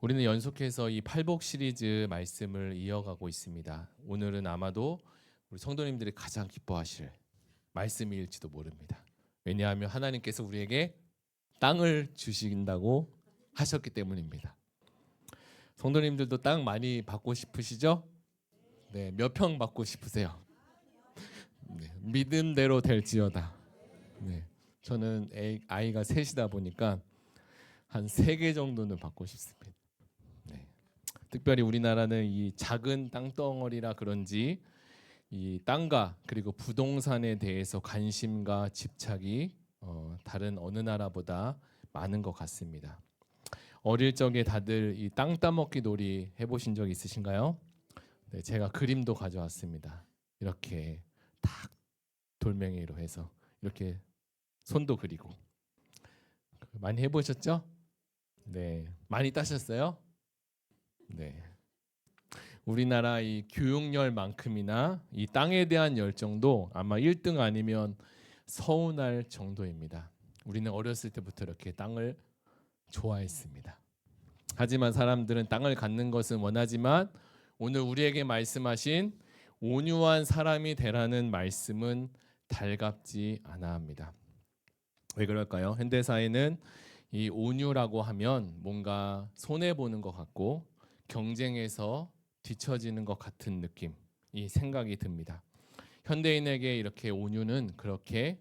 우리는 연속해서 이 팔복 시리즈 말씀을 이어가고 있습니다. 오늘은 아마도 우리 성도님들이 가장 기뻐하실 말씀일지도 모릅니다. 왜냐하면 하나님께서 우리에게 땅을 주신다고 하셨기 때문입니다. 성도님들도 땅 많이 받고 싶으시죠? 네, 몇 평 받고 싶으세요? 네, 믿음대로 될지어다. 네, 저는 아이가 셋이다 보니까 한 3개 정도는 받고 싶습니다. 네. 특별히 우리나라는 이 작은 땅덩어리라 그런지 이 땅과 그리고 부동산에 대해서 관심과 집착이 다른 어느 나라보다 많은 것 같습니다. 어릴 적에 다들 이 땅 따먹기 놀이 해보신 적 있으신가요? 네, 제가 그림도 가져왔습니다. 이렇게 딱 돌멩이로 해서 이렇게 손도 그리고 많이 해보셨죠? 네, 많이 따셨어요? 네. 우리나라 이 교육열만큼이나 이 땅에 대한 열정도 아마 1등 아니면 서운할 정도입니다. 우리는 어렸을 때부터 이렇게 땅을 좋아했습니다. 하지만 사람들은 땅을 갖는 것은 원하지만 오늘 우리에게 말씀하신 온유한 사람이 되라는 말씀은 달갑지 않아 합니다. 왜 그럴까요? 현대사회는 이 온유라고 하면 뭔가 손해보는 것 같고 경쟁에서 뒤처지는 것 같은 느낌, 이 생각이 듭니다. 현대인에게 이렇게 온유는 그렇게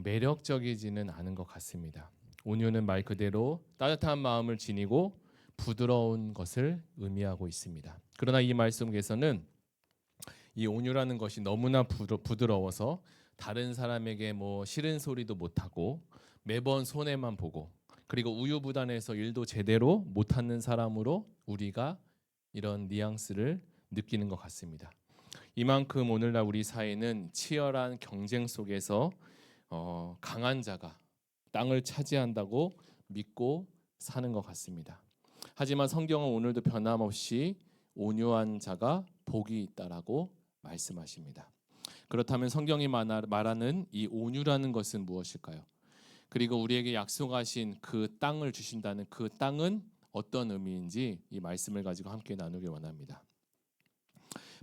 매력적이지는 않은 것 같습니다. 온유는 말 그대로 따뜻한 마음을 지니고 부드러운 것을 의미하고 있습니다. 그러나 이 말씀에서는 이 온유라는 것이 너무나 부드러워서 다른 사람에게 뭐 싫은 소리도 못하고 매번 손해만 보고 그리고 우유부단해서 일도 제대로 못하는 사람으로 우리가 이런 뉘앙스를 느끼는 것 같습니다. 이만큼 오늘날 우리 사회는 치열한 경쟁 속에서 강한 자가 땅을 차지한다고 믿고 사는 것 같습니다. 하지만 성경은 오늘도 변함없이 온유한 자가 복이 있다라고 말씀하십니다. 그렇다면 성경이 말하는 이 온유라는 것은 무엇일까요? 그리고 우리에게 약속하신 그 땅을 주신다는 그 땅은 어떤 의미인지 이 말씀을 가지고 함께 나누기 원합니다.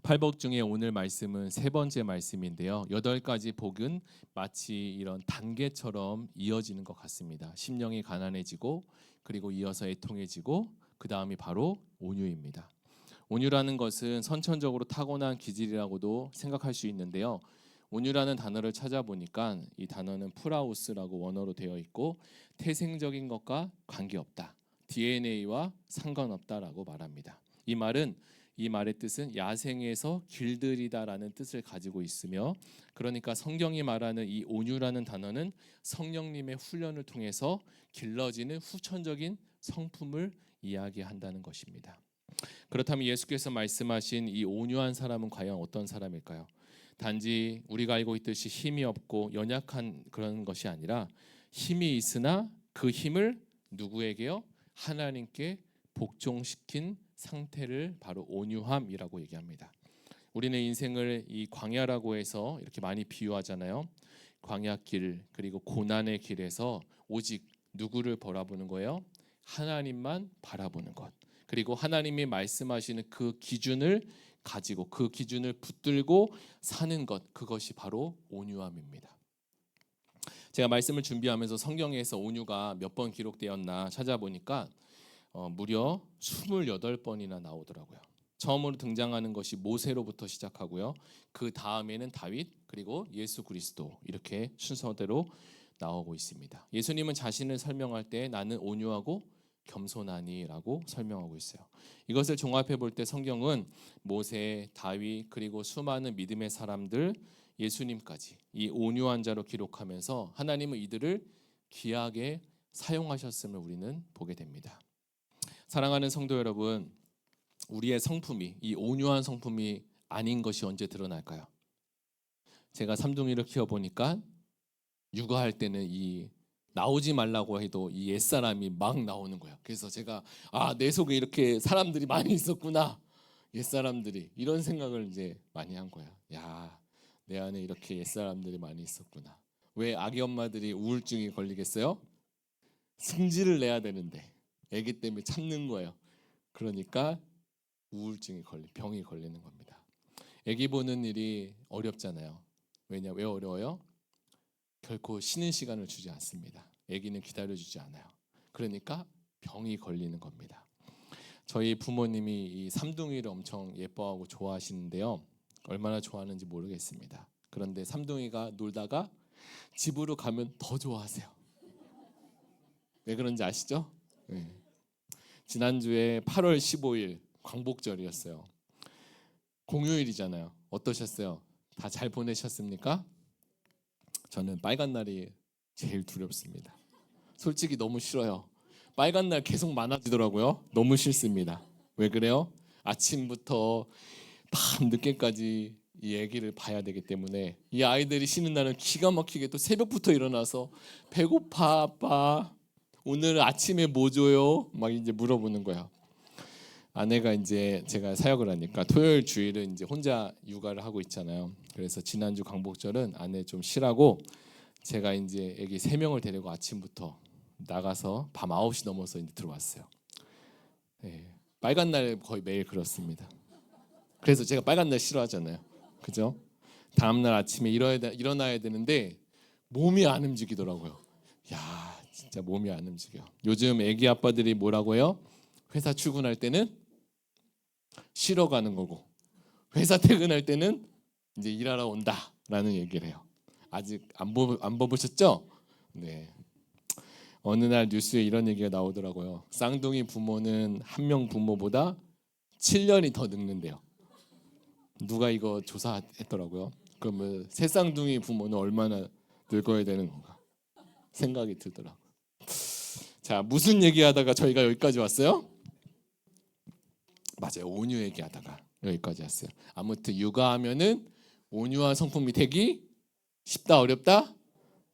팔복 중에 오늘 말씀은 3번째 말씀인데요. 8가지 복은 마치 이런 단계처럼 이어지는 것 같습니다. 심령이 가난해지고 그리고 이어서 애통해지고 그 다음이 바로 온유입니다. 온유라는 것은 선천적으로 타고난 기질이라고도 생각할 수 있는데요. 온유라는 단어를 찾아보니까 이 단어는 프라우스라고 원어로 되어 있고 태생적인 것과 관계없다. DNA와 상관없다라고 말합니다. 이 말의 뜻은 야생에서 길들이다라는 뜻을 가지고 있으며 그러니까 성경이 말하는 이 온유라는 단어는 성령님의 훈련을 통해서 길러지는 후천적인 성품을 이야기한다는 것입니다. 그렇다면 예수께서 말씀하신 이 온유한 사람은 과연 어떤 사람일까요? 단지 우리가 알고 있듯이 힘이 없고 연약한 그런 것이 아니라 힘이 있으나 그 힘을 누구에게요? 하나님께 복종시킨 상태를 바로 온유함이라고 얘기합니다. 우리는 인생을 이 광야라고 해서 이렇게 많이 비유하잖아요. 광야길 그리고 고난의 길에서 오직 누구를 바라보는 거예요? 하나님만 바라보는 것. 그리고 하나님이 말씀하시는 그 기준을 가지고 그 기준을 붙들고 사는 것, 그것이 바로 온유함입니다. 제가 말씀을 준비하면서 성경에서 온유가 몇 번 기록되었나 찾아보니까 무려 28번이나 나오더라고요. 처음으로 등장하는 것이 모세로부터 시작하고요. 그 다음에는 다윗 그리고 예수 그리스도 이렇게 순서대로 나오고 있습니다. 예수님은 자신을 설명할 때 나는 온유하고 겸손하니라고 설명하고 있어요. 이것을 종합해 볼 때 성경은 모세, 다윗 그리고 수많은 믿음의 사람들, 예수님까지 이 온유한 자로 기록하면서 하나님은 이들을 귀하게 사용하셨음을 우리는 보게 됩니다. 사랑하는 성도 여러분, 우리의 성품이 이 온유한 성품이 아닌 것이 언제 드러날까요? 제가 삼둥이를 키워보니까 육아할 때는 이 나오지 말라고 해도 이 옛사람이 막 나오는 거예요. 그래서 제가 내 속에 이렇게 사람들이 많이 있었구나. 옛사람들이 이런 생각을 이제 많이 한 거야. 내 안에 이렇게 옛사람들이 많이 있었구나. 왜 아기 엄마들이 우울증이 걸리겠어요? 승질을 내야 되는데 아기 때문에 참는 거예요. 그러니까 병이 걸리는 겁니다. 아기 보는 일이 어렵잖아요. 왜 어려워요? 결코 쉬는 시간을 주지 않습니다. 아기는 기다려주지 않아요. 그러니까 병이 걸리는 겁니다. 저희 부모님이 이 삼둥이를 엄청 예뻐하고 좋아하시는데요. 얼마나 좋아하는지 모르겠습니다. 그런데 삼둥이가 놀다가 집으로 가면 더 좋아하세요. 왜 그런지 아시죠? 네. 지난주에 8월 15일 광복절이었어요. 공휴일이잖아요. 어떠셨어요? 다 잘 보내셨습니까? 저는 빨간 날이 제일 두렵습니다. 솔직히 너무 싫어요. 빨간 날 계속 많아지더라고요. 너무 싫습니다. 왜 그래요? 아침부터 밤 늦게까지 이 아기를 봐야 되기 때문에 이 아이들이 쉬는 날은 기가 막히게 또 새벽부터 일어나서 배고파 아빠 오늘 아침에 뭐 줘요? 막 이제 물어보는 거야. 아내가 이제 제가 사역을 하니까 토요일 주일은 이제 혼자 육아를 하고 있잖아요. 그래서 지난주 광복절은 아내 좀 쉬라고 제가 이제 아기 3명을 데리고 아침부터 나가서 밤 9시 넘어서 이제 들어왔어요. 네, 빨간 날 거의 매일 그렇습니다. 그래서 제가 빨간 날 싫어하잖아요. 그죠? 다음 날 아침에 일어나야 되는데 몸이 안 움직이더라고요. 야, 진짜 몸이 안 움직여. 요즘 아기 아빠들이 뭐라고 해요? 회사 출근할 때는 쉬러 가는 거고 회사 퇴근할 때는 이제 일하러 온다라는 얘기를 해요. 아직 안 봐보셨죠? 네. 어느 날 뉴스에 이런 얘기가 나오더라고요. 쌍둥이 부모는 한 명 부모보다 7년이 더 늙는데요. 누가 이거 조사했더라고요. 그러면 새 쌍둥이 부모는 얼마나 늙어야 되는 건가 생각이 들더라고요. 자, 무슨 얘기하다가 저희가 여기까지 왔어요? 맞아요. 온유 얘기하다가 여기까지 왔어요. 아무튼 육아하면은 온유한 성품이 되기 쉽다, 어렵다?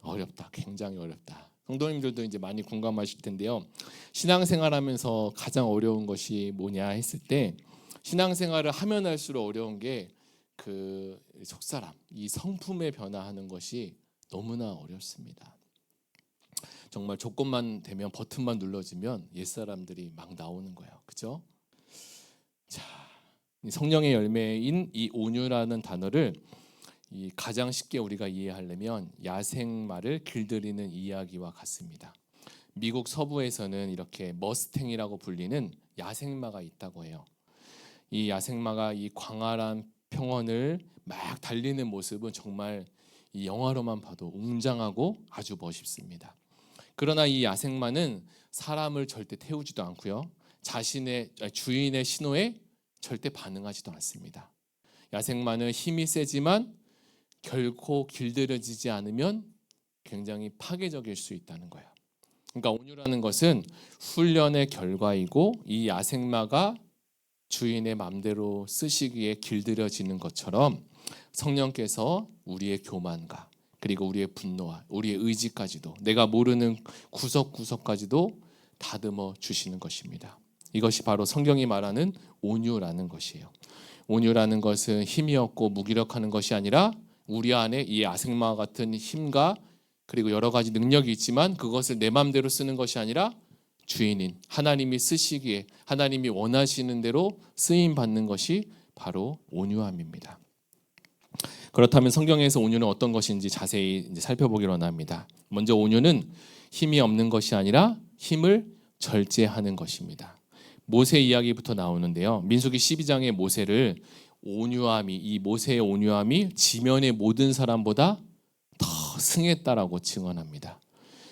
어렵다. 굉장히 어렵다. 성도님들도 이제 많이 공감하실 텐데요. 신앙생활하면서 가장 어려운 것이 뭐냐 했을 때 신앙생활을 하면 할수록 어려운 게 그 속사람, 이 성품의 변화하는 것이 너무나 어렵습니다. 정말 조건만 되면 버튼만 눌러지면 옛사람들이 막 나오는 거예요. 그죠? 자, 성령의 열매인 이 온유라는 단어를 가장 쉽게 우리가 이해하려면 야생마를 길들이는 이야기와 같습니다. 미국 서부에서는 이렇게 머스탱이라고 불리는 야생마가 있다고 해요. 이 야생마가 이 광활한 평원을 막 달리는 모습은 정말 이 영화로만 봐도 웅장하고 아주 멋있습니다. 그러나 이 야생마는 사람을 절대 태우지도 않고요. 주인의 신호에 절대 반응하지도 않습니다. 야생마는 힘이 세지만 결코 길들여지지 않으면 굉장히 파괴적일 수 있다는 거예요. 그러니까 온유라는 것은 훈련의 결과이고 이 야생마가 주인의 마음대로 쓰시기에 길들여지는 것처럼 성령께서 우리의 교만과 그리고 우리의 분노와 우리의 의지까지도 내가 모르는 구석구석까지도 다듬어 주시는 것입니다. 이것이 바로 성경이 말하는 온유라는 것이에요. 온유라는 것은 힘이 없고 무기력하는 것이 아니라 우리 안에 이 야생마 같은 힘과 그리고 여러 가지 능력이 있지만 그것을 내 마음대로 쓰는 것이 아니라 주인인 하나님이 쓰시기에 하나님이 원하시는 대로 쓰임 받는 것이 바로 온유함입니다. 그렇다면 성경에서 온유는 어떤 것인지 자세히 살펴보기로 합니다. 먼저 온유는 힘이 없는 것이 아니라 힘을 절제하는 것입니다. 모세 이야기부터 나오는데요. 민수기 12장의 모세를 이 모세의 온유함이 지면의 모든 사람보다 더 승했다라고 증언합니다.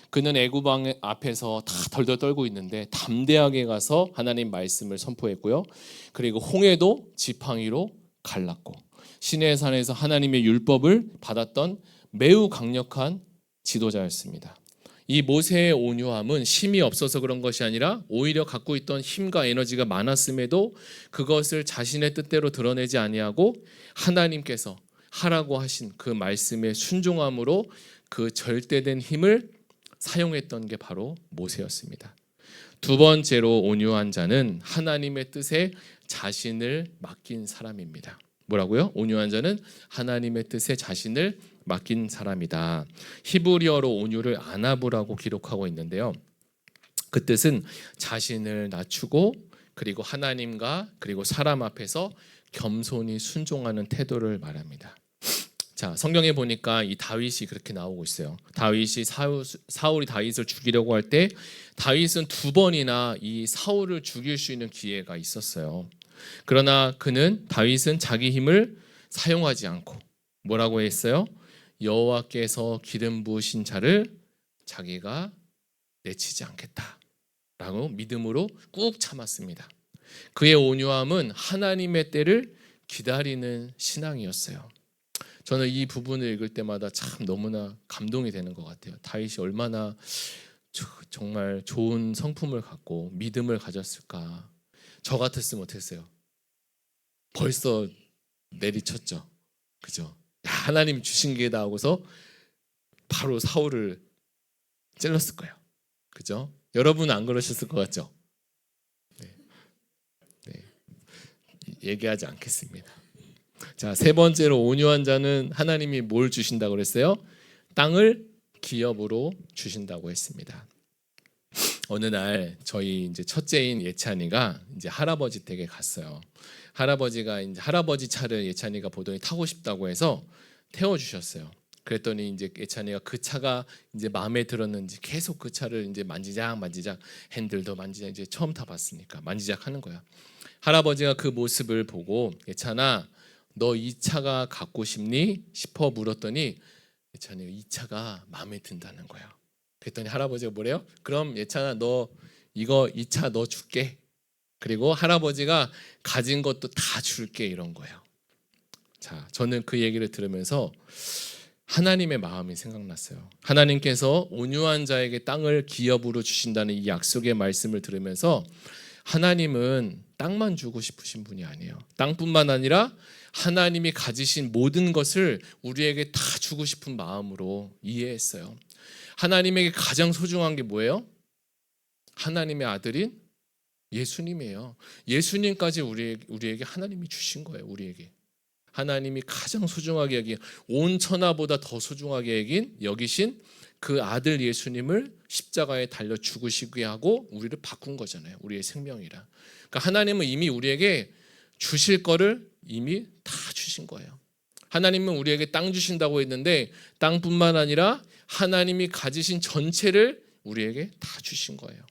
그는 애굽 왕 앞에서 다 덜덜 떨고 있는데 담대하게 가서 하나님 말씀을 선포했고요. 그리고 홍해도 지팡이로 갈랐고 시내 산에서 하나님의 율법을 받았던 매우 강력한 지도자였습니다. 이 모세의 온유함은 힘이 없어서 그런 것이 아니라 오히려 갖고 있던 힘과 에너지가 많았음에도 그것을 자신의 뜻대로 드러내지 아니하고 하나님께서 하라고 하신 그 말씀에 순종함으로 그 절대된 힘을 사용했던 게 바로 모세였습니다. 두 번째로 온유한 자는 하나님의 뜻에 자신을 맡긴 사람입니다. 뭐라고요? 온유한 자는 하나님의 뜻에 자신을 맡긴 사람이다. 히브리어로 온유를 아나브라고 기록하고 있는데요. 그 뜻은 자신을 낮추고 그리고 하나님과 그리고 사람 앞에서 겸손히 순종하는 태도를 말합니다. 자, 성경에 보니까 이 다윗이 그렇게 나오고 있어요. 다윗이 사울이 다윗을 죽이려고 할 때 다윗은 2번이나 이 사울을 죽일 수 있는 기회가 있었어요. 그러나 다윗은 자기 힘을 사용하지 않고 뭐라고 했어요? 여호와께서 기름 부으신 자를 자기가 내치지 않겠다라고 믿음으로 꾹 참았습니다. 그의 온유함은 하나님의 때를 기다리는 신앙이었어요. 저는 이 부분을 읽을 때마다 참 너무나 감동이 되는 것 같아요. 다윗이 얼마나 정말 좋은 성품을 갖고 믿음을 가졌을까. 저 같았으면 어땠어요? 벌써 내리쳤죠. 그죠? 야, 하나님이 주신 게다 하고서 바로 사울을 찔렀을 거예요. 그죠? 여러분은 안 그러셨을 것 같죠? 네. 얘기하지 않겠습니다. 자, 3번째로 온유한 자는 하나님이 뭘 주신다고 그랬어요? 땅을 기업으로 주신다고 했습니다. 어느 날 저희 이제 첫째인 예찬이가 이제 할아버지 댁에 갔어요. 할아버지가 이제 할아버지 차를 예찬이가 보더니 타고 싶다고 해서 태워 주셨어요. 그랬더니 이제 예찬이가 그 차가 이제 마음에 들었는지 계속 그 차를 이제 만지작 핸들도 만지작 이제 처음 타봤으니까 만지작 하는 거야. 할아버지가 그 모습을 보고 예찬아 너 이 차가 갖고 싶니? 싶어 물었더니 예찬이가 이 차가 마음에 든다는 거야. 그랬더니 할아버지가 뭐래요? 그럼 예찬아 너 이 차 너 줄게. 그리고 할아버지가 가진 것도 다 줄게 이런 거예요. 자, 저는 그 얘기를 들으면서 하나님의 마음이 생각났어요. 하나님께서 온유한 자에게 땅을 기업으로 주신다는 이 약속의 말씀을 들으면서 하나님은 땅만 주고 싶으신 분이 아니에요. 땅뿐만 아니라 하나님이 가지신 모든 것을 우리에게 다 주고 싶은 마음으로 이해했어요. 하나님에게 가장 소중한 게 뭐예요? 하나님의 아들인 예수님이에요. 예수님까지 우리에게 하나님이 주신 거예요. 우리에게 하나님이 가장 소중하게 여긴 온 천하보다 더 소중하게 여기신 그 아들 예수님을 십자가에 달려 죽으시게 하고 우리를 바꾼 거잖아요. 우리의 생명이라. 그러니까 하나님은 이미 우리에게 주실 거를 이미 다 주신 거예요. 하나님은 우리에게 땅 주신다고 했는데 땅뿐만 아니라 하나님이 가지신 전체를 우리에게 다 주신 거예요.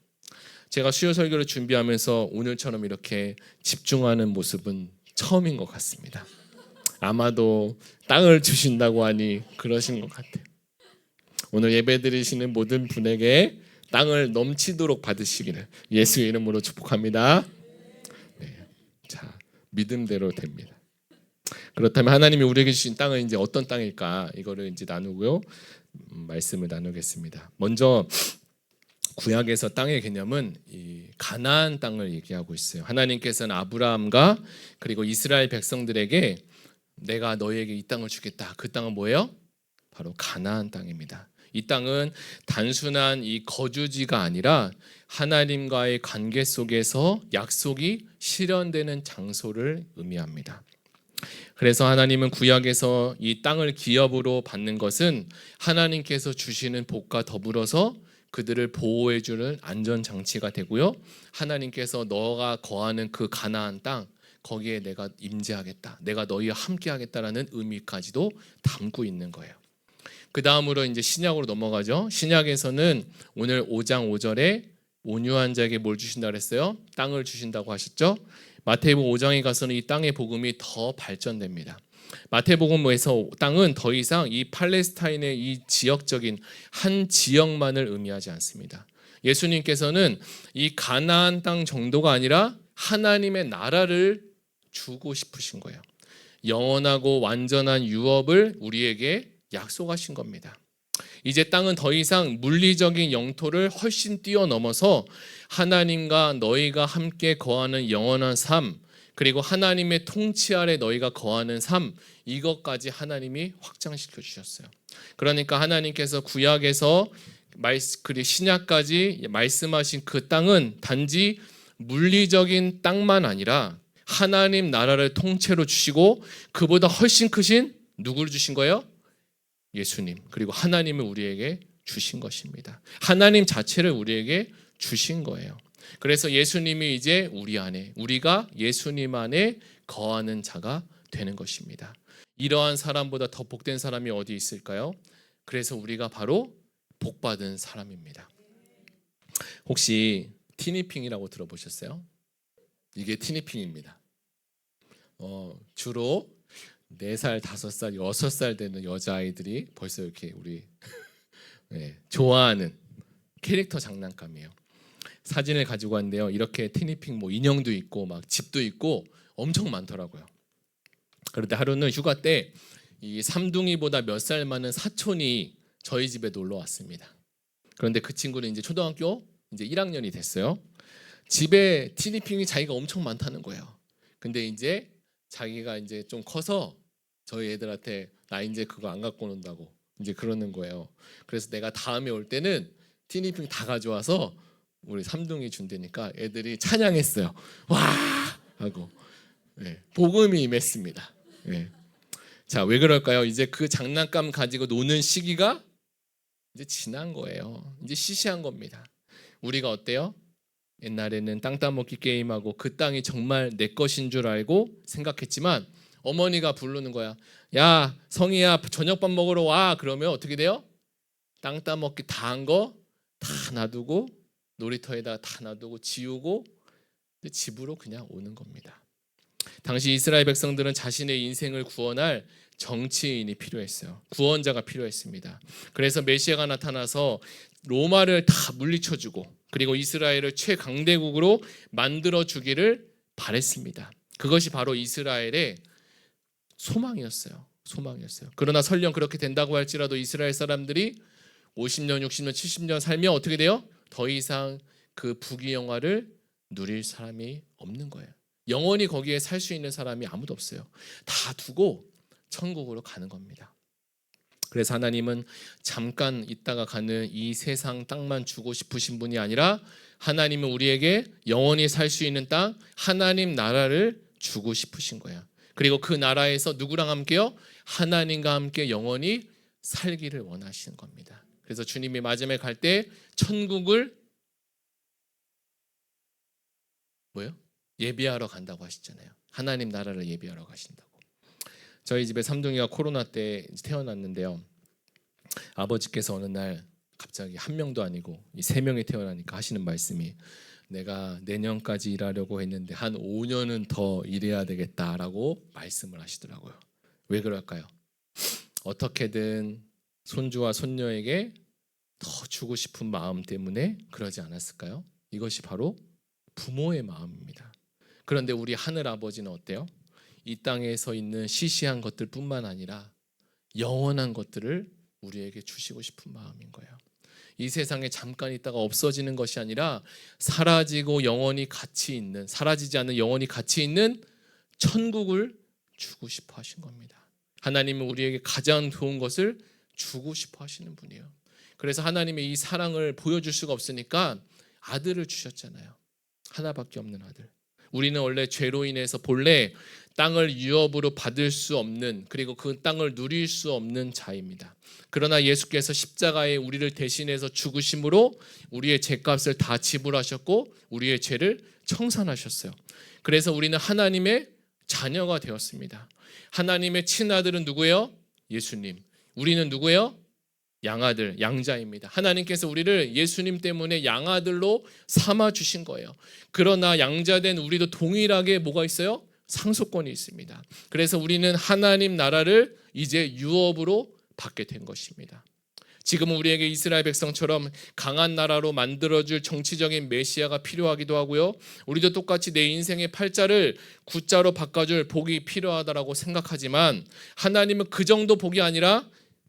제가 수요 설교를 준비하면서 오늘처럼 이렇게 집중하는 모습은 처음인 것 같습니다. 아마도 땅을 주신다고 하니 그러신 것 같아요. 오늘 예배드리시는 모든 분에게 땅을 넘치도록 받으시기를 예수의 이름으로 축복합니다. 네. 자, 믿음대로 됩니다. 그렇다면 하나님이 우리에게 주신 땅은 이제 어떤 땅일까? 이거를 이제 나누고요. 말씀을 나누겠습니다. 먼저 구약에서 땅의 개념은 이 가나안 땅을 얘기하고 있어요. 하나님께서는 아브라함과 그리고 이스라엘 백성들에게 내가 너희에게 이 땅을 주겠다. 그 땅은 뭐예요? 바로 가나안 땅입니다. 이 땅은 단순한 이 거주지가 아니라 하나님과의 관계 속에서 약속이 실현되는 장소를 의미합니다. 그래서 하나님은 구약에서 이 땅을 기업으로 받는 것은 하나님께서 주시는 복과 더불어서 그들을 보호해주는 안전장치가 되고요. 하나님께서 너가 거하는 그 가나안 땅 거기에 내가 임재하겠다. 내가 너희와 함께하겠다라는 의미까지도 담고 있는 거예요. 그 다음으로 이제 신약으로 넘어가죠. 신약에서는 오늘 5장 5절에 온유한 자에게 뭘 주신다 그랬어요? 땅을 주신다고 하셨죠. 마태복음 5장에 가서는 이 땅의 복음이 더 발전됩니다. 마태복음에서 땅은 더 이상 이 팔레스타인의 이 지역적인 한 지역만을 의미하지 않습니다. 예수님께서는 이 가나안 땅 정도가 아니라 하나님의 나라를 주고 싶으신 거예요. 영원하고 완전한 유업을 우리에게 약속하신 겁니다. 이제 땅은 더 이상 물리적인 영토를 훨씬 뛰어넘어서 하나님과 너희가 함께 거하는 영원한 삶, 그리고 하나님의 통치 아래 너희가 거하는 삶, 이것까지 하나님이 확장시켜 주셨어요. 그러니까 하나님께서 구약에서 그리고 신약까지 말씀하신 그 땅은 단지 물리적인 땅만 아니라 하나님 나라를 통째로 주시고 그보다 훨씬 크신 누구를 주신 거예요? 예수님, 그리고 하나님을 우리에게 주신 것입니다. 하나님 자체를 우리에게 주신 거예요. 그래서 예수님이 이제 우리 안에, 우리가 예수님 안에 거하는 자가 되는 것입니다. 이러한 사람보다 더 복된 사람이 어디 있을까요? 그래서 우리가 바로 복받은 사람입니다. 혹시 티니핑이라고 들어보셨어요? 이게 티니핑입니다. 주로 4살, 5살, 6살 되는 여자아이들이 벌써 이렇게 우리 좋아하는 캐릭터 장난감이에요. 사진을 가지고 왔는데요. 이렇게 티니핑 뭐 인형도 있고 막 집도 있고 엄청 많더라고요. 그런데 하루는 휴가 때 이 삼둥이보다 몇 살 많은 사촌이 저희 집에 놀러 왔습니다. 그런데 그 친구는 이제 초등학교 이제 1학년이 됐어요. 집에 티니핑이 자기가 엄청 많다는 거예요. 근데 이제 자기가 이제 좀 커서 저희 애들한테 나 이제 그거 안 갖고 논다고 이제 그러는 거예요. 그래서 내가 다음에 올 때는 티니핑 다 가져와서 우리 삼둥이 준다니까 애들이 찬양했어요. 와 하고 복음이 임했습니다. 자, 왜 그럴까요? 이제 그 장난감 가지고 노는 시기가 이제 지난 거예요. 이제 시시한 겁니다. 우리가 어때요? 옛날에는 땅 따먹기 게임하고 그 땅이 정말 내 것인 줄 알고 생각했지만 어머니가 부르는 거야. 야, 성희야, 저녁밥 먹으러 와. 그러면 어떻게 돼요? 땅 따먹기 다 한 거 다 놔두고 놀이터에다 다 놔두고 지우고 집으로 그냥 오는 겁니다. 당시 이스라엘 백성들은 자신의 인생을 구원할 정치인이 필요했어요. 구원자가 필요했습니다. 그래서 메시아가 나타나서 로마를 다 물리쳐주고 그리고 이스라엘을 최강대국으로 만들어주기를 바랬습니다. 그것이 바로 이스라엘의 소망이었어요. 그러나 설령 그렇게 된다고 할지라도 이스라엘 사람들이 50년, 60년, 70년 살면 어떻게 돼요? 더 이상 그 부귀영화를 누릴 사람이 없는 거예요. 영원히 거기에 살 수 있는 사람이 아무도 없어요. 다 두고 천국으로 가는 겁니다. 그래서 하나님은 잠깐 있다가 가는 이 세상 땅만 주고 싶으신 분이 아니라 하나님은 우리에게 영원히 살 수 있는 땅, 하나님 나라를 주고 싶으신 거예요. 그리고 그 나라에서 누구랑 함께요? 하나님과 함께 영원히 살기를 원하시는 겁니다. 그래서 주님이 마지막에 갈 때 천국을 예비하러 간다고 하시잖아요. 하나님 나라를 예비하러 가신다고. 저희 집에 삼둥이가 코로나 때 태어났는데요. 아버지께서 어느 날 갑자기 한 명도 아니고 이 3명이 태어나니까 하시는 말씀이 내가 내년까지 일하려고 했는데 한 5년은 더 일해야 되겠다라고 말씀을 하시더라고요. 왜 그럴까요? 어떻게든 손주와 손녀에게 더 주고 싶은 마음 때문에 그러지 않았을까요? 이것이 바로 부모의 마음입니다. 그런데 우리 하늘 아버지는 어때요? 이 땅에서 있는 시시한 것들뿐만 아니라 영원한 것들을 우리에게 주시고 싶은 마음인 거예요. 이 세상에 잠깐 있다가 없어지는 것이 아니라 사라지고 영원히 가치 있는, 사라지지 않는 영원히 가치 있는 천국을 주고 싶어 하신 겁니다. 하나님은 우리에게 가장 좋은 것을 주고 싶어 하시는 분이에요. 그래서 하나님의 이 사랑을 보여줄 수가 없으니까 아들을 주셨잖아요. 하나밖에 없는 아들. 우리는 원래 죄로 인해서 본래 땅을 유업으로 받을 수 없는, 그리고 그 땅을 누릴 수 없는 자입니다. 그러나 예수께서 십자가에 우리를 대신해서 죽으심으로 우리의 죄값을 다 지불하셨고 우리의 죄를 청산하셨어요. 그래서 우리는 하나님의 자녀가 되었습니다. 하나님의 친아들은 누구예요? 예수님. 우리는 누구예요? 양아들, 양자입니다. 하나님께서 우리를 예수님 때문에 양아들로 삼아 주신 거예요. 그러나 양자된 우리도 동일하게 뭐가 있어요? 상속권이 있습니다. 그래서 우리는 하나님 나라를 이제 유업으로 받게 된 것입니다. 지금은 우리에게 이스라엘 백성처럼 강한 나라로 만들어줄 정치적인 메시아가 필요하기도 하고요. 우리도 똑같이 내 인생의 팔자를 구자로 바꿔줄 복이 필요하다고 생각하지만 하나님은 그 정도 복이 아니라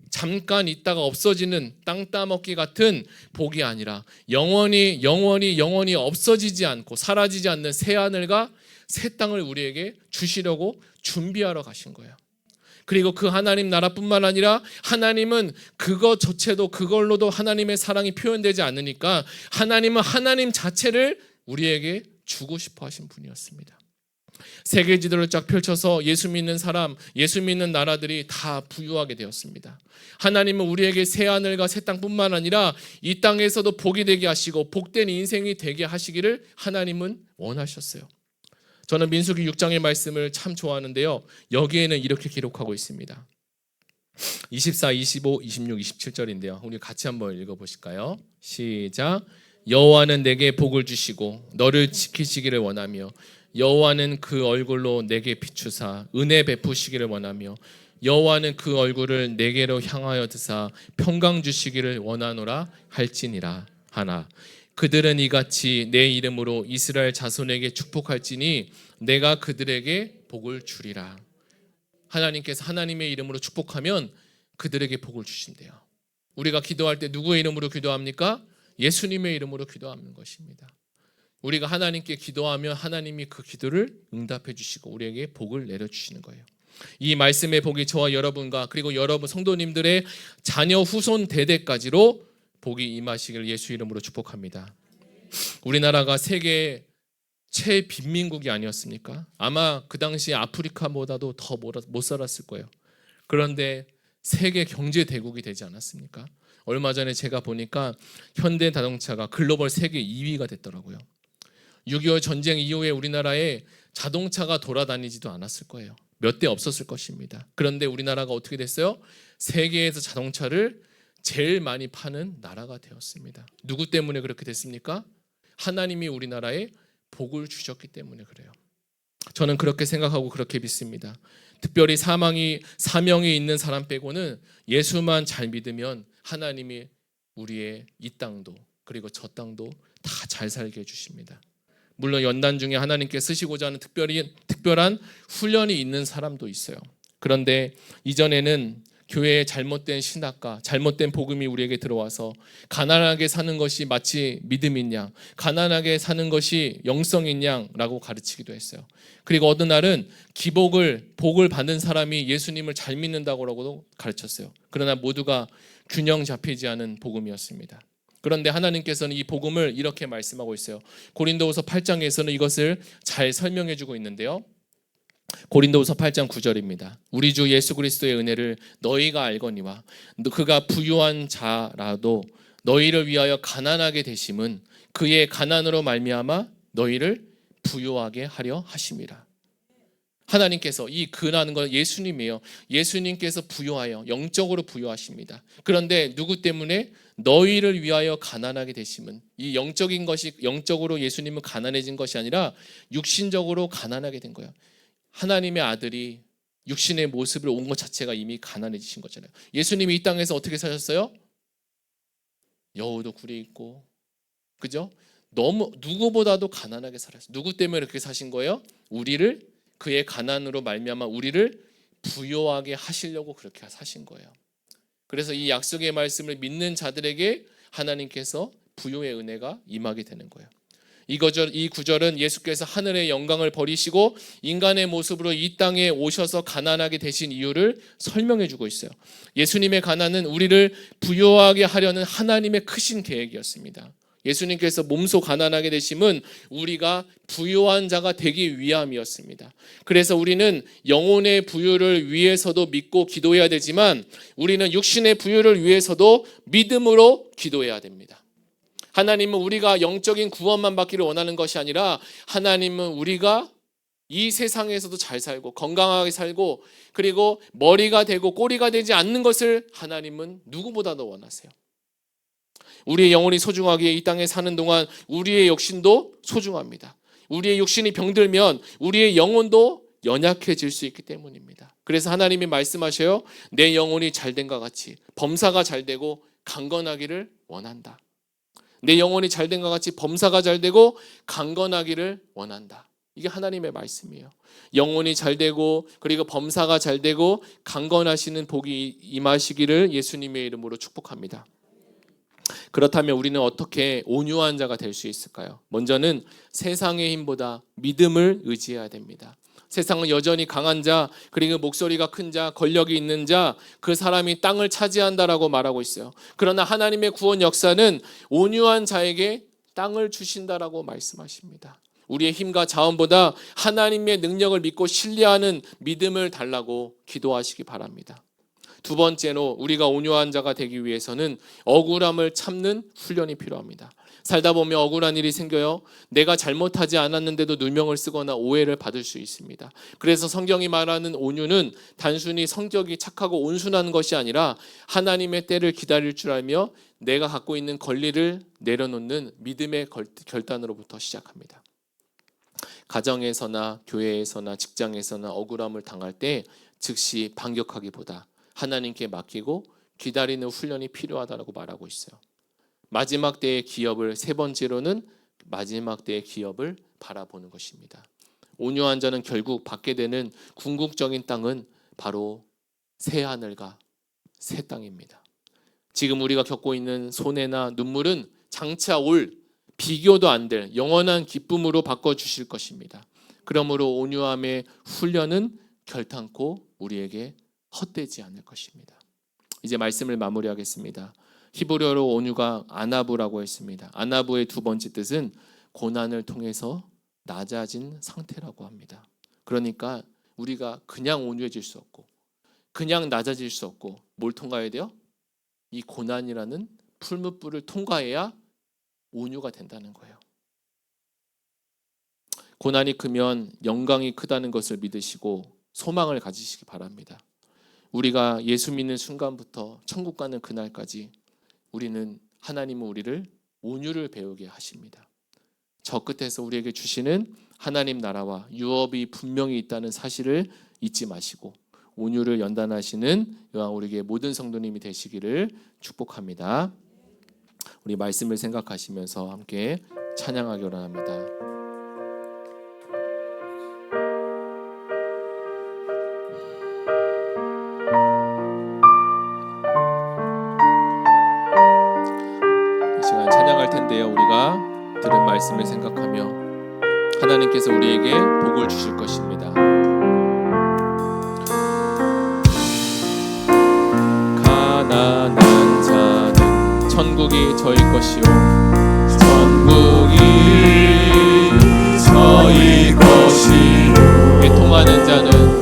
잠깐 있다가 없어지는 땅 따먹기 같은 복이 아니라 영원히 없어지지 않고 사라지지 않는 새 하늘과 새 땅을 우리에게 주시려고 준비하러 가신 거예요. 그리고 그 하나님 나라뿐만 아니라 하나님은 그것조차도 그걸로도 하나님의 사랑이 표현되지 않으니까 하나님은 하나님 자체를 우리에게 주고 싶어 하신 분이었습니다. 세계 지도를 쫙 펼쳐서 예수 믿는 사람, 예수 믿는 나라들이 다 부유하게 되었습니다. 하나님은 우리에게 새 하늘과 새 땅뿐만 아니라 이 땅에서도 복이 되게 하시고 복된 인생이 되게 하시기를 하나님은 원하셨어요. 저는 민수기 6장의 말씀을 참 좋아하는데요. 여기에는 이렇게 기록하고 있습니다. 24, 25, 26, 27절인데요. 우리 같이 한번 읽어보실까요? 시작. 여호와는 내게 복을 주시고 너를 지키시기를 원하며 여호와는 그 얼굴로 내게 비추사 은혜 베푸시기를 원하며 여호와는 그 얼굴을 내게로 향하여 드사 평강 주시기를 원하노라 할지니라 하나 그들은 이같이 내 이름으로 이스라엘 자손에게 축복할지니 내가 그들에게 복을 주리라. 하나님께서 하나님의 이름으로 축복하면 그들에게 복을 주신대요. 우리가 기도할 때 누구의 이름으로 기도합니까? 예수님의 이름으로 기도하는 것입니다. 우리가 하나님께 기도하면 하나님이 그 기도를 응답해 주시고 우리에게 복을 내려주시는 거예요. 이 말씀의 복이 저와 여러분과 그리고 여러분 성도님들의 자녀 후손 대대까지로 복이 임하시기를 예수 이름으로 축복합니다. 우리나라가 세계 최빈민국이 아니었습니까? 아마 그 당시 아프리카보다도 더 못 살았을 거예요. 그런데 세계 경제 대국이 되지 않았습니까? 얼마 전에 제가 보니까 현대자동차가 글로벌 세계 2위가 됐더라고요. 6.25 전쟁 이후에 우리나라에 자동차가 돌아다니지도 않았을 거예요. 몇 대 없었을 것입니다. 그런데 우리나라가 어떻게 됐어요? 세계에서 자동차를 제일 많이 파는 나라가 되었습니다. 누구 때문에 그렇게 됐습니까? 하나님이 우리나라에 복을 주셨기 때문에 그래요. 저는 그렇게 생각하고 그렇게 믿습니다. 특별히 사명이 있는 사람 빼고는 예수만 잘 믿으면 하나님이 우리의 이 땅도 그리고 저 땅도 다 잘 살게 해주십니다. 물론 연단 중에 하나님께 쓰시고자 하는 특별한 훈련이 있는 사람도 있어요. 그런데 이전에는 교회의 잘못된 신학과 잘못된 복음이 우리에게 들어와서 가난하게 사는 것이 마치 믿음인 양, 가난하게 사는 것이 영성인 양라고 가르치기도 했어요. 그리고 어느 날은 복을 받는 사람이 예수님을 잘 믿는다고도 가르쳤어요. 그러나 모두가 균형 잡히지 않은 복음이었습니다. 그런데 하나님께서는 이 복음을 이렇게 말씀하고 있어요. 고린도후서 8장에서는 이것을 잘 설명해 주고 있는데요. 고린도후서 8장 9절입니다. 우리 주 예수 그리스도의 은혜를 너희가 알거니와 그가 부유한 자라도 너희를 위하여 가난하게 되심은 그의 가난으로 말미암아 너희를 부유하게 하려 하심이라. 하나님께서 이 그라는 건 예수님이에요. 예수님께서 부유하여 영적으로 부유하십니다. 그런데 누구 때문에? 너희를 위하여 가난하게 되심은 이 영적인 것이 영적으로 예수님은 가난해진 것이 아니라 육신적으로 가난하게 된 거예요. 하나님의 아들이 육신의 모습을 온 것 자체가 이미 가난해지신 거잖아요. 예수님이 이 땅에서 어떻게 사셨어요? 여우도 굴에 있고, 그죠? 너무 누구보다도 가난하게 살았어요. 누구 때문에 그렇게 사신 거예요? 우리를 그의 가난으로 말미암아 우리를 부유하게 하시려고 그렇게 사신 거예요. 그래서 이 약속의 말씀을 믿는 자들에게 하나님께서 부유의 은혜가 임하게 되는 거예요. 이 구절은 예수께서 하늘의 영광을 버리시고 인간의 모습으로 이 땅에 오셔서 가난하게 되신 이유를 설명해 주고 있어요. 예수님의 가난은 우리를 부유하게 하려는 하나님의 크신 계획이었습니다. 예수님께서 몸소 가난하게 되심은 우리가 부유한 자가 되기 위함이었습니다. 그래서 우리는 영혼의 부유를 위해서도 믿고 기도해야 되지만 우리는 육신의 부유를 위해서도 믿음으로 기도해야 됩니다. 하나님은 우리가 영적인 구원만 받기를 원하는 것이 아니라 하나님은 우리가 이 세상에서도 잘 살고 건강하게 살고 그리고 머리가 되고 꼬리가 되지 않는 것을 하나님은 누구보다도 원하세요. 우리의 영혼이 소중하기에 이 땅에 사는 동안 우리의 육신도 소중합니다. 우리의 육신이 병들면 우리의 영혼도 연약해질 수 있기 때문입니다. 그래서 하나님이 말씀하셔요. 내 영혼이 잘된 것 같이 범사가 잘되고 강건하기를 원한다. 내 영혼이 잘된 것 같이 범사가 잘되고 강건하기를 원한다. 이게 하나님의 말씀이에요. 영혼이 잘되고 그리고 범사가 잘되고 강건하시는 복이 임하시기를 예수님의 이름으로 축복합니다. 그렇다면 우리는 어떻게 온유한 자가 될 수 있을까요? 먼저는 세상의 힘보다 믿음을 의지해야 됩니다. 세상은 여전히 강한 자, 그리고 목소리가 큰 자, 권력이 있는 자, 그 사람이 땅을 차지한다라고 말하고 있어요. 그러나 하나님의 구원 역사는 온유한 자에게 땅을 주신다라고 말씀하십니다. 우리의 힘과 자원보다 하나님의 능력을 믿고 신뢰하는 믿음을 달라고 기도하시기 바랍니다. 두 번째로 우리가 온유한 자가 되기 위해서는 억울함을 참는 훈련이 필요합니다. 살다 보면 억울한 일이 생겨요. 내가 잘못하지 않았는데도 누명을 쓰거나 오해를 받을 수 있습니다. 그래서 성경이 말하는 온유는 단순히 성격이 착하고 온순한 것이 아니라 하나님의 때를 기다릴 줄 알며 내가 갖고 있는 권리를 내려놓는 믿음의 결단으로부터 시작합니다. 가정에서나 교회에서나 직장에서나 억울함을 당할 때 즉시 반격하기보다 하나님께 맡기고 기다리는 훈련이 필요하다고 말하고 있어요. 마지막 때의 기업을, 세 번째로는 마지막 때의 기업을 바라보는 것입니다. 온유한 자는 결국 받게 되는 궁극적인 땅은 바로 새 하늘과 새 땅입니다. 지금 우리가 겪고 있는 손해나 눈물은 장차 올 비교도 안 될 영원한 기쁨으로 바꿔주실 것입니다. 그러므로 온유함의 훈련은 결탄코 우리에게 헛되지 않을 것입니다. 이제 말씀을 마무리하겠습니다. 히브리어로 온유가 아나부라고 했습니다. 아나부의 두 번째 뜻은 고난을 통해서 낮아진 상태라고 합니다. 그러니까 우리가 그냥 온유해질 수 없고 그냥 낮아질 수 없고 뭘 통과해야 돼요? 이 고난이라는 풀무불을 통과해야 온유가 된다는 거예요. 고난이 크면 영광이 크다는 것을 믿으시고 소망을 가지시기 바랍니다. 우리가 예수 믿는 순간부터 천국 가는 그날까지 우리는 하나님은 우리를 온유를 배우게 하십니다. 저 끝에서 우리에게 주시는 하나님 나라와 유업이 분명히 있다는 사실을 잊지 마시고 온유를 연단하시는 우리에게 모든 성도님이 되시기를 축복합니다. 우리 말씀을 생각하시면서 함께 찬양하기 원합니다. 이 시간 찬양할 텐데요. 우리가 들은 말씀을 생각하며 하나님께서 우리에게 복을 주실 것입니다. 가난한 자는 천국이 저희 것이요 천국이 저희 것이요 애통하는 자는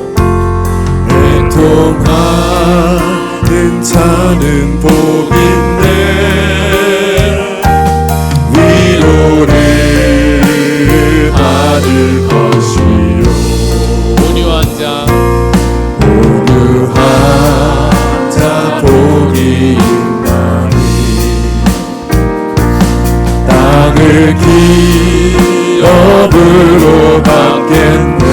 복인데 위로를 받을 것이요 온유한 자 복이 있나니 땅을 기업으로 받겠네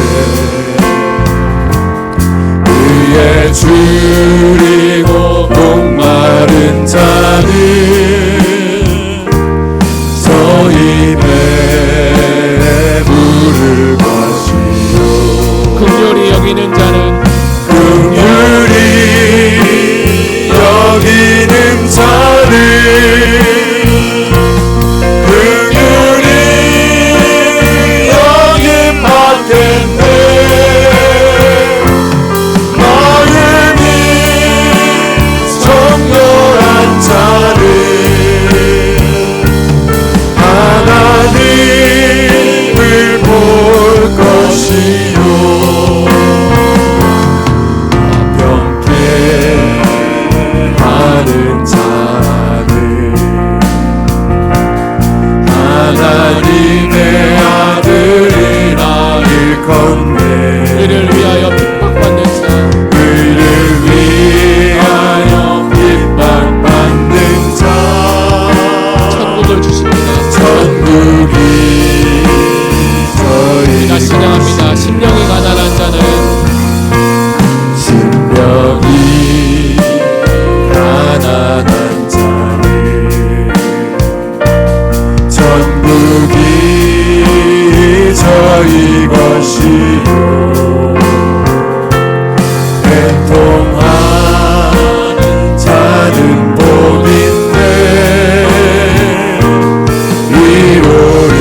그의 줄이고 목마른 자는 저희 배에 물을 마시오 긍휼히 여기는 자는 긍휼히 여기는 자는 긍휼히 여김 받겠네 마음이 정결한 자는 하나님을 볼 것이요 화평케 하는 자는 하나님의 아들이라 일컫네 의를 위하여 핍박받는 자 의를 위하여 핍박받는 자 천국을 주십니다. 천국이 저희가 찬양합니다. 심령이 가난한 자는 심령이 가난한 자는 천국이 저희 것이요 애통하는 자는 복인데 위로를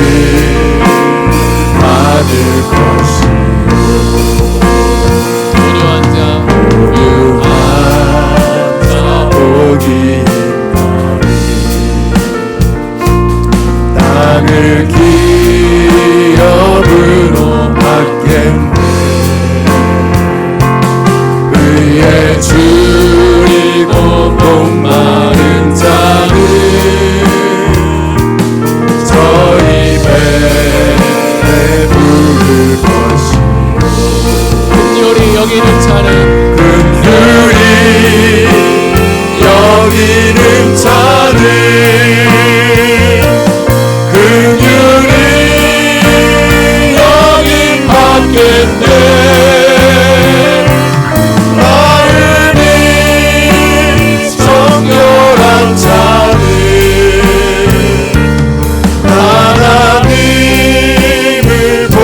받을 것이요 온유한 자 복이 있나니 땅을 기업 여기는 자는 긍휼히 여기는 자는 긍휼히 여긴 받겠네. 마음이 정결한 자는 하나님을 볼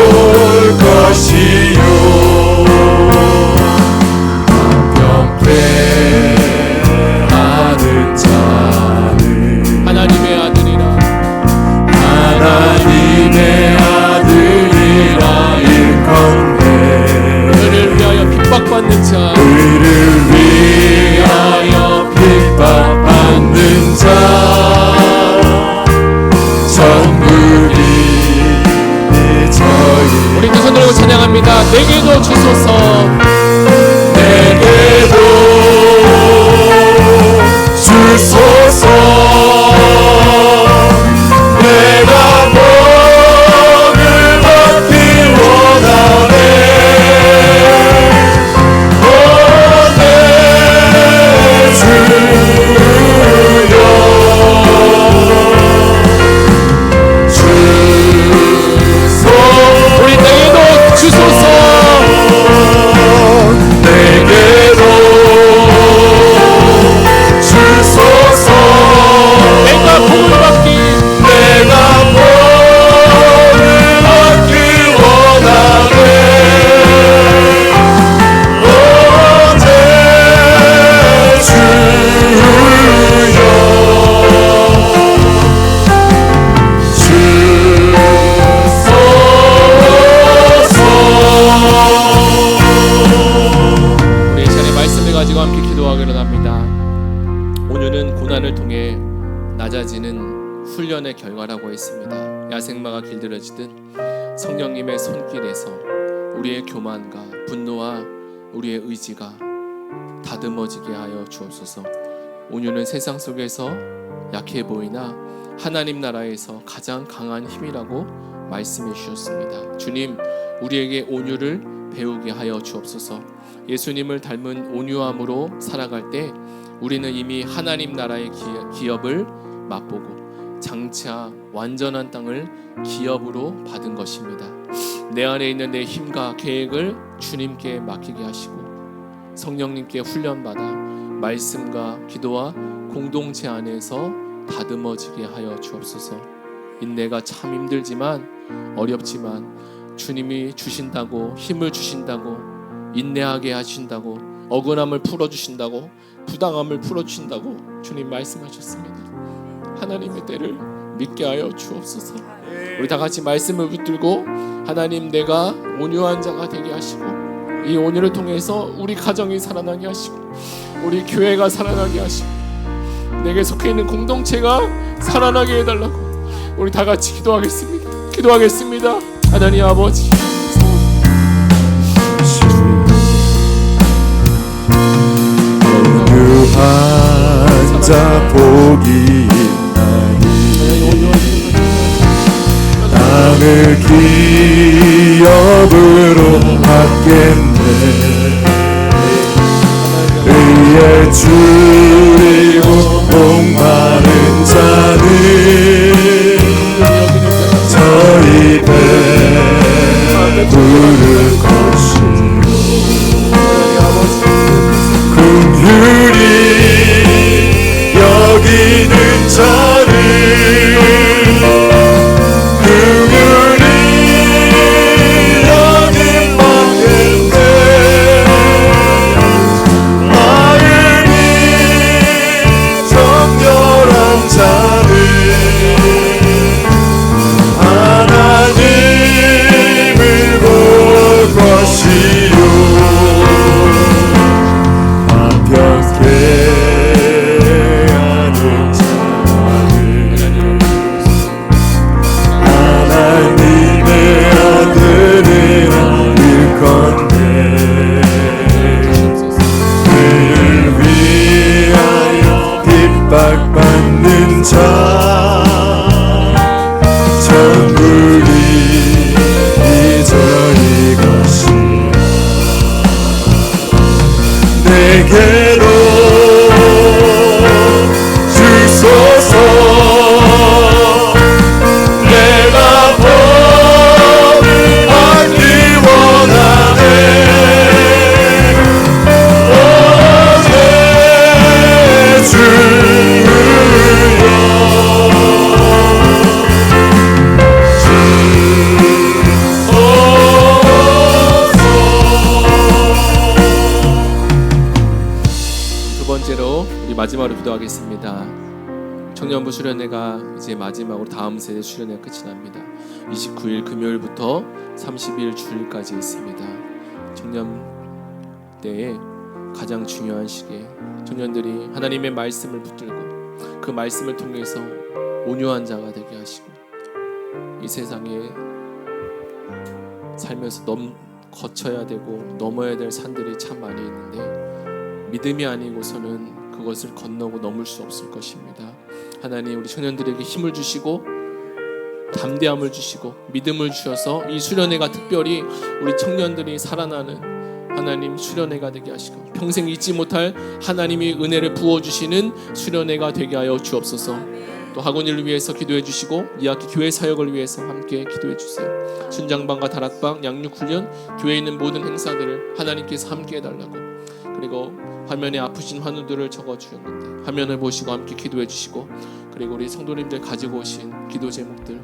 것이요 경배하는 자는 하나님의 아들이라 하나님의 아들이라 일컫네. 그를 위하여 핍박받는 자 그를 위하여 핍박받는 자 천국이 저희. 우리 두 손 들고 찬양합니다. 내게도 주소서 내게도 주소서. 내가 복을 받기 원하네. 내 주여 주소. 우리 내게도 주소서 내게도 주소서. 내가 복을 받기 내가 복을 받기 원하네. 내 우리 이 시간에 말씀을 가지고 함께 기도하기로 합니다. 오늘은 고난을 통해 낮아지는 훈련의 결과라고 했습니다. 야생마가 길들여지듯 성령님의 손길에서 우리의 교만과 분노와 우리의 의지가 다듬어지게 하여 주옵소서. 온유는 세상 속에서 약해 보이나 하나님 나라에서 가장 강한 힘이라고 말씀해 주셨습니다. 주님, 우리에게 온유를 배우게 하여 주옵소서. 예수님을 닮은 온유함으로 살아갈 때 우리는 이미 하나님 나라의 기업을 맛보고 장차 완전한 땅을 기업으로 받은 것입니다. 내 안에 있는 내 힘과 계획을 주님께 맡기게 하시고 성령님께 훈련받아 말씀과 기도와 공동체 안에서 다듬어지게 하여 주옵소서. 인내가 참 힘들지만 어렵지만 주님이 주신다고, 힘을 주신다고, 인내하게 하신다고, 억울함을 풀어주신다고, 부당함을 풀어주신다고 주님 말씀하셨습니다. 하나님의 때를 믿게 하여 주옵소서. 우리 다 같이 말씀을 붙들고 하나님, 내가 온유한 자가 되게 하시고 이 온유를 통해서 우리 가정이 살아나게 하시고 우리 교회가 살아나게 하시고 내게 속해 있는 공동체가 살아나게 해달라고 우리 다 같이 기도하겠습니다. 하나님 아버지, 온유한 자 복이 있나니 땅을 기업으로 받겠네. 의에 줄이고 목마른 자는 저희 배 부를 것이요 긍휼히 여기는 자는 긍휼히 여긴 받겠네. 마음이 정결한 자는 하나님을 볼 것이요 완벽해 하는 자 내게로 주소서. 내가 범하기 원하네. 오 두 번째로 우리 마지막으로 기도하겠습니다. 청년부 수련회가 이제 마지막으로 다음 세대 수련회가 끝이 납니다. 29일 금요일부터 30일 주일까지 있습니다. 청년 때에 가장 중요한 시기에 청년들이 하나님의 말씀을 붙들고 그 말씀을 통해서 온유한 자가 되게 하시고 이 세상에 살면서 거쳐야 되고 넘어야 될 산들이 참 많이 있는데 믿음이 아니고서는 그것을 건너고 넘을 수 없을 것입니다. 하나님 우리 청년들에게 힘을 주시고 담대함을 주시고 믿음을 주셔서 이 수련회가 특별히 우리 청년들이 살아나는 하나님 수련회가 되게 하시고 평생 잊지 못할 하나님이 은혜를 부어주시는 수련회가 되게 하여 주옵소서. 또 학원일을 위해서 기도해 주시고 2학기 교회 사역을 위해서 함께 기도해 주세요. 순장방과 다락방, 양육훈련, 교회에 있는 모든 행사들을 하나님께서 함께 해달라고. 그리고 화면에 아프신 환우들을 적어주셨는데 화면을 보시고 함께 기도해 주시고, 그리고 우리 성도님들 가지고 오신 기도 제목들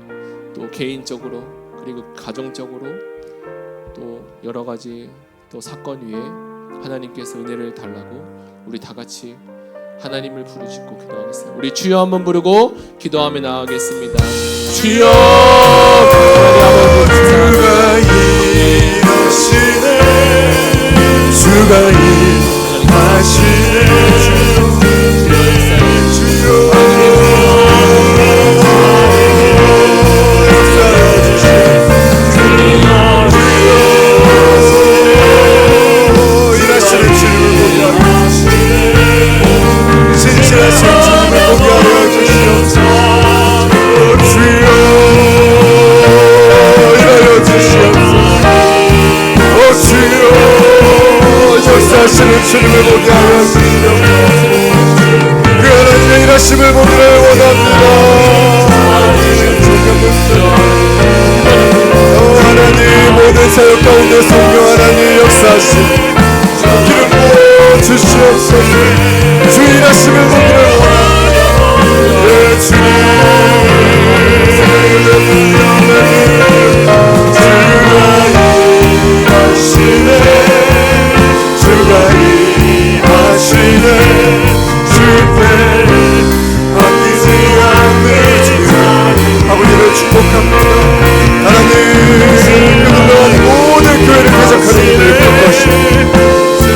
또 개인적으로 그리고 가정적으로 또 여러 가지 또 사건 위에 하나님께서 은혜를 달라고 우리 다 같이 하나님을 부르짖고 기도하겠습니다. 우리 주여 한번 부르고 기도하며 나아가겠습니다. 주여 주가 일하시네. 주님을 보게 하여 주시옵소서. 그 하나님의 일하심을 보기를 원합니다. 하나님 모든 사역 가운데 성령 하나님 역사하시 기름 부어 주시옵소서. 주 일하심을 보기를 원합니다. 네 주님 주가 일하시네. 주께 아끼지 않는 아버지를 축복합니다. 하나님 그들로 모든 교회를 대적하는 이들을 꺾으시오.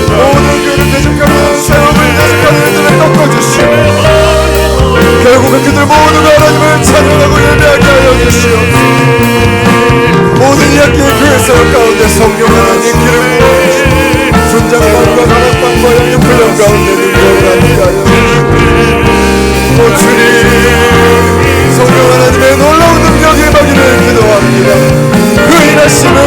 모든 교회를 대적하는 세움을 대적하는 이들을 꺾어주시오. 결국은 그들 모두가 하나님을 찬양하고 예배하게 하여 주시오. 모든 이야기의 교회 사역 가운데 성령 하나님 기름 부어주시오. 순장방과 다락방과 양육훈련 가운데 능력을 하게 하여 주시오. 주님 성령 하나님의 놀라운 능력이 임하기를 기도합니다. 그 일하심을